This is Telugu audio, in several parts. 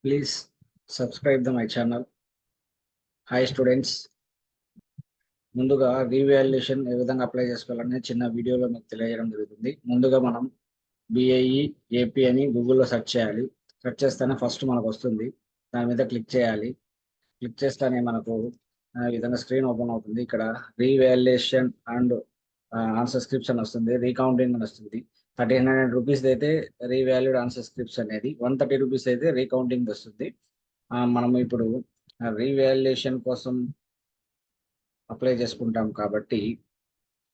Please subscribe my channel. Hi students. ముందుగా రీవాల్యుయేషన్ ఏ విధంగా అప్లై చేసుకోవాలనే చిన్న వీడియోలో మీకు తెలియజేయడం జరుగుతుంది. ముందుగా మనం BIE AP అని గూగుల్లో సెర్చ్ చేయాలి. సెర్చ్ చేస్తేనే ఫస్ట్ మనకు వస్తుంది. దాని మీద క్లిక్ చేయాలి. క్లిక్ చేస్తేనే మనకు ఈ విధంగా స్క్రీన్ ఓపెన్ అవుతుంది. ఇక్కడ రీవాల్యుయేషన్ అండ్ ఆన్సర్ స్క్రిప్ట్స్ అని వస్తుంది, రీకౌంటింగ్ అని వస్తుంది. 1300 రూపీస్ అయితే రీవాల్యూడ్ ఆన్సర్ స్క్రిప్ట్స్ అనేది, 130 రూపీస్ అయితే రీకౌంటింగ్ వస్తుంది. మనం ఇప్పుడు రీవాల్యుయేషన్ కోసం అప్లై చేసుకుంటాం కాబట్టి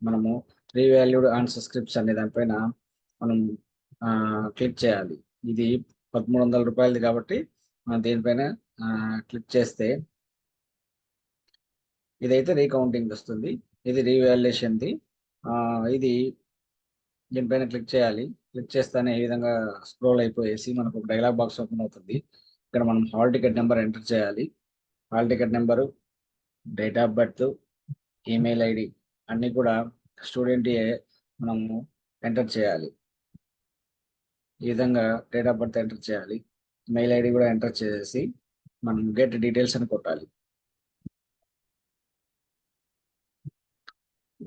మనము రీవాల్యూడ్ ఆన్సర్ స్క్రిప్ట్స్ అనే దానిపైన మనం క్లిక్ చేయాలి. ఇది 1300 రూపాయలది కాబట్టి మనం దీనిపైన క్లిక్ చేస్తే ఇదైతే రీకౌంటింగ్ వస్తుంది. ఇది రీవాల్యుయేషన్ది. ఇది దీనిపైన క్లిక్ చేయాలి. క్లిక్ చేస్తేనే ఈ విధంగా స్క్రోల్ అయిపోయేసి మనకు ఒక డైలాగ్ బాక్స్ ఓపెన్ అవుతుంది. ఇక్కడ మనం హాల్ టికెట్ నెంబర్ ఎంటర్ చేయాలి. Hall ticket number, date of birth, email ID అన్నీ కూడా స్టూడెంట్ మనము ఎంటర్ చేయాలి. ఈ విధంగా డేట్ ఆఫ్ బర్త్ ఎంటర్ చేయాలి. మెయిల్ ఐడి కూడా ఎంటర్ చేసి మనం గెట్ డీటెయిల్స్ అని కొట్టాలి.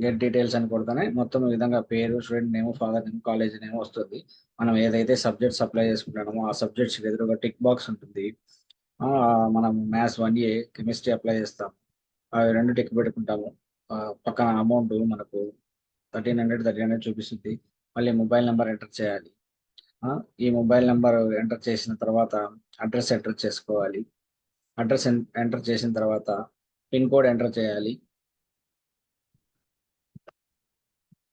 గెట్ డీటెయిల్స్ అని కొడితేనే మొత్తం ఈ విధంగా పేరు, student name, father name, college name వస్తుంది. మనం ఏదైతే సబ్జెక్ట్స్ అప్లై చేసుకుంటామో ఆ సబ్జెక్ట్స్ ఎదురుగా టిక్ బాక్స్ ఉంటుంది. మనం మ్యాథ్స్ 1A, కెమిస్ట్రీ అప్లై చేస్తాం. అవి రెండు టిక్ పెట్టుకుంటాము. పక్కన అమౌంట్ మనకు 1300 చూపిస్తుంది. మళ్ళీ మొబైల్ నెంబర్ ఎంటర్ చేయాలి. ఈ మొబైల్ నెంబర్ ఎంటర్ చేసిన తర్వాత అడ్రస్ ఎంటర్ చేసుకోవాలి. అడ్రస్ ఎంటర్ చేసిన తర్వాత పిన్ కోడ్ ఎంటర్ చేయాలి.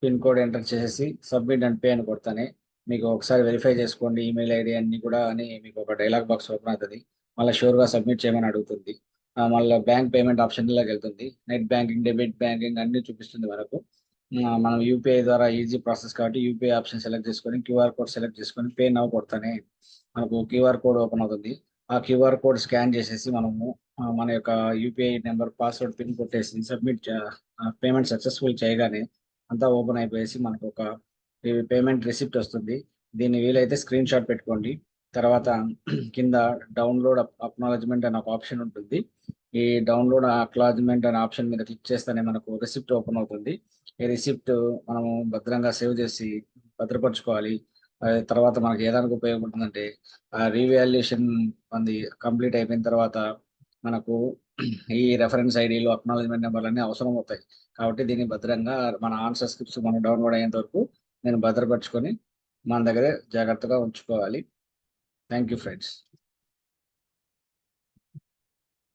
పిన్ కోడ్ ఎంటర్ చేసి సబ్మిట్ అండ్ పే అని కొడతానే మీకు ఒకసారి వెరిఫై చేసుకోండి ఈమెయిల్ ఐడి అన్ని కూడా అని మీకు ఒక డైలాగ్ బాక్స్ ఓపెన్ అవుతుంది. మళ్ళీ షూర్గా సబ్మిట్ చేయమని అడుగుతుంది. మళ్ళీ బ్యాంక్ పేమెంట్ ఆప్షన్లోకి వెళ్తుంది. నెట్ బ్యాంకింగ్, డెబిట్ బ్యాంకింగ్ అన్ని చూపిస్తుంది మనకు. మనం యూపీఐ ద్వారా ఈజీ ప్రాసెస్ కాబట్టి యూపీఐ ఆప్షన్ సెలెక్ట్ చేసుకొని QR కోడ్ సెలెక్ట్ చేసుకొని పే నౌ కొడతానే మనకు QR కోడ్ ఓపెన్ అవుతుంది. ఆ QR కోడ్ స్కాన్ చేసేసి మనము మన యొక్క యూపీఐ నెంబర్, పాస్వర్డ్, పిన్ కొట్టేసి సబ్మిట్ పేమెంట్ సక్సెస్ఫుల్ చేయగానే అంతా ఓపెన్ అయిపోయేసి మనకు ఒక పేమెంట్ రిసిప్ట్ వస్తుంది. దీన్ని వీలైతే స్క్రీన్ షాట్ పెట్టుకోండి. తర్వాత కింద డౌన్లోడ్ అక్నాలజ్మెంట్ అనే ఒక ఆప్షన్ ఉంటుంది. ఈ డౌన్లోడ్ అక్నాలజ్మెంట్ అనే ఆప్షన్ మీద క్లిక్ చేస్తేనే మనకు రిసిప్ట్ ఓపెన్ అవుతుంది. ఈ రిసిప్ట్ మనము భద్రంగా సేవ్ చేసి భద్రపరచుకోవాలి. తర్వాత మనకి ఏదానికి ఉపయోగపడుతుందంటే రీవాల్యుయేషన్ అది కంప్లీట్ అయిపోయిన తర్వాత మనకు ఈ రెఫరెన్స్ ఐడీలు, అక్నాలజ్మెంట్ నెంబర్లు అన్నీ అవసరం అవుతాయి. కాబట్టి దీన్ని భద్రంగా మన ఆన్సర్ స్క్రిప్ట్స్ మనం డౌన్లోడ్ అయ్యేంత వరకు నేను భద్రపరచుకొని మన దగ్గరే జాగ్రత్తగా ఉంచుకోవాలి. Thank you friends.